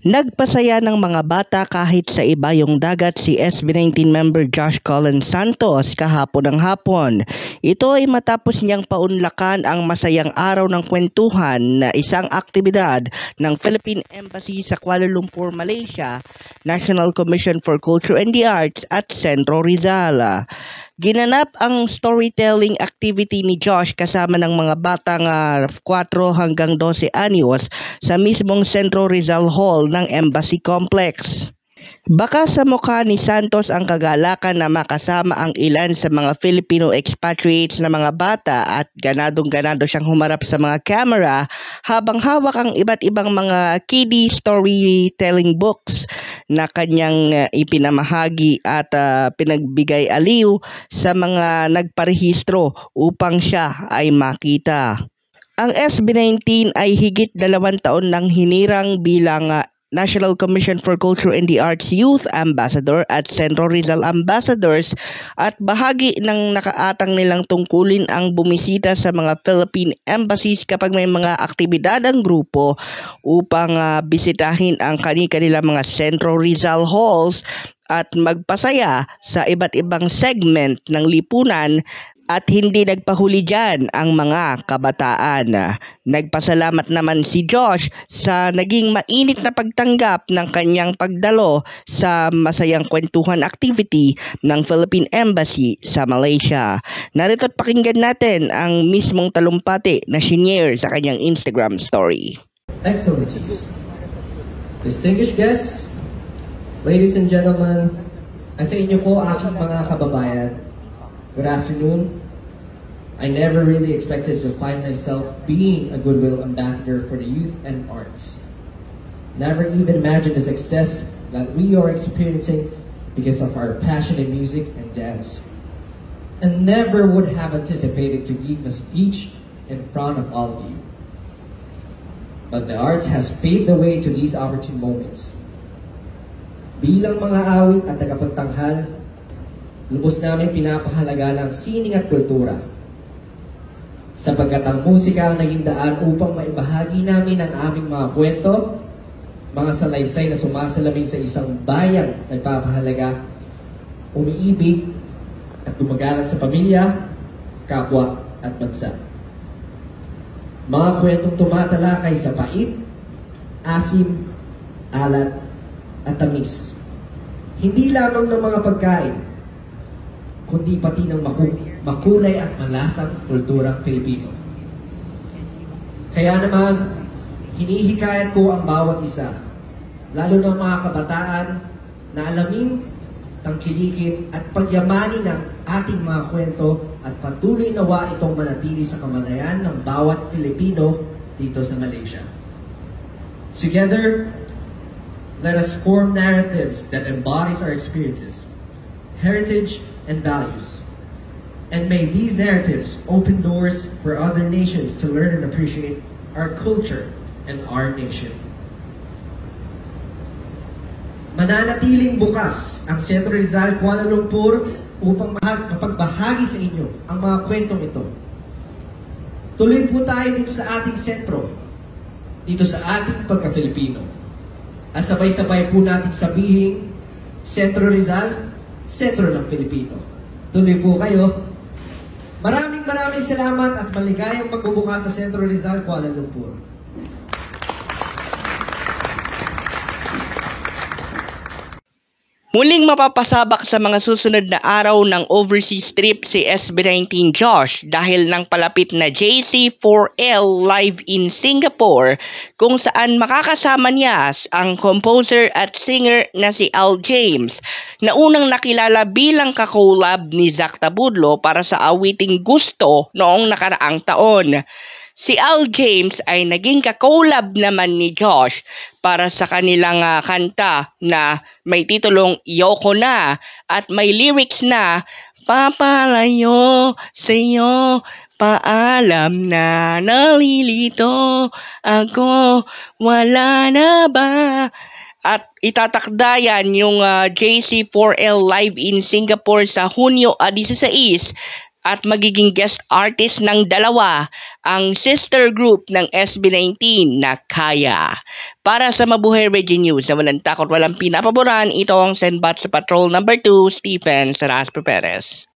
Nagpasaya ng mga bata kahit sa iba yung dagat si SB19 member Josh Colin Santos kahapon ng hapon. Ito ay matapos niyang paunlakan ang masayang araw ng kwentuhan na isang aktibidad ng Philippine Embassy sa Kuala Lumpur, Malaysia, National Commission for Culture and the Arts at Centro Rizal. Ginanap ang storytelling activity ni Josh kasama ng mga batang 4 hanggang 12 anyos sa mismong Centro Rizal Hall ng Embassy Complex. Baka sa mukha ni Santos ang kagalakan na makasama ang ilan sa mga Filipino expatriates na mga bata at ganadong-ganado siyang humarap sa mga camera habang hawak ang iba't ibang mga kiddie storytelling books na kanyang ipinamahagi at pinagbigay aliw sa mga nagparehistro upang siya ay makita. Ang SB19 ay higit 2 taon nang hinirang bilang National Commission for Culture and the Arts Youth Ambassador at Centro Rizal Ambassadors at bahagi ng nakaatang nilang tungkulin ang bumisita sa mga Philippine embassies kapag may mga aktibidad ang grupo upang bisitahin ang kanilang mga Centro Rizal halls at magpasaya sa iba't ibang segment ng lipunan. At hindi nagpahuli dyan ang mga kabataan. Nagpasalamat naman si Josh sa naging mainit na pagtanggap ng kanyang pagdalo sa masayang kwentuhan activity ng Philippine Embassy sa Malaysia. Narito't pakinggan natin ang mismong talumpati na shinare sa kanyang Instagram story. Excellencies, distinguished guests, ladies and gentlemen, at sa inyo po aking mga kababayan, good afternoon. I never really expected to find myself being a Goodwill Ambassador for the youth and arts. Never even imagined the success that we are experiencing because of our passion in music and dance. And never would have anticipated to give a speech in front of all of you. But the arts has paved the way to these opportune moments. Bilang mga awit at tagapagtanghal, lubos namin pinapahalaga ng sining at kultura. Sapagkat ang musika ang naging daan upang maibahagi namin ang aming mga kwento, mga salaysay na sumasalamin sa isang bayang nagpapahalaga, umiibig at dumagalan sa pamilya, kapwa at bansa. Mga kwentong tumatalakay sa pait, asim, alat at tamis. Hindi lamang ng mga pagkain, kundi pati ng makulay at malasang kulturang Pilipino. Kaya naman, hinihikayat ko ang bawat isa, lalo ng mga kabataan, na alamin, tangkilikin at pagyamanin ng ating mga kwento at patuloy nawa itong manatili sa kamalayan ng bawat Pilipino dito sa Malaysia. Together, let us form narratives that embodies our experiences, heritage, and values. And may these narratives open doors for other nations to learn and appreciate our culture and our nation. Mananatiling bukas ang Centro Rizal Kuala Lumpur upang mapagbahagi sa inyo ang mga kwentong ito. Tuloy po tayo dito sa ating sentro, dito sa ating pagka-Filipino. At sabay-sabay po natin sabihin, Centro Rizal, Sentro ng Filipino. Tuloy po kayo. Maraming salamat at maligayang pagbubukas sa Centro Rizal, Kuala Lumpur. Muling mapapasabak sa mga susunod na araw ng overseas trip si SB19 Josh dahil ng palapit na JC4L live in Singapore kung saan makakasama niya ang composer at singer na si Al James na unang nakilala bilang kakolab ni Zach Tabudlo para sa awiting Gusto noong nakaraang taon. Si Al James ay naging kakolab naman ni Josh para sa kanilang kanta na may titulong Yoko Na at may lyrics na papalayo sa'yo, paalam na nalilito ako, wala na ba? At itatakdayan yung JC4L live in Singapore sa Hunyo 16 at magiging guest artist ng dalawa, ang sister group ng SB19 na Kaya. Para sa Mabuhay Radio News na walang takot, walang pinapaboran, ito ang Senbat sa Patrol number 2, Stephen Saraspe Perez.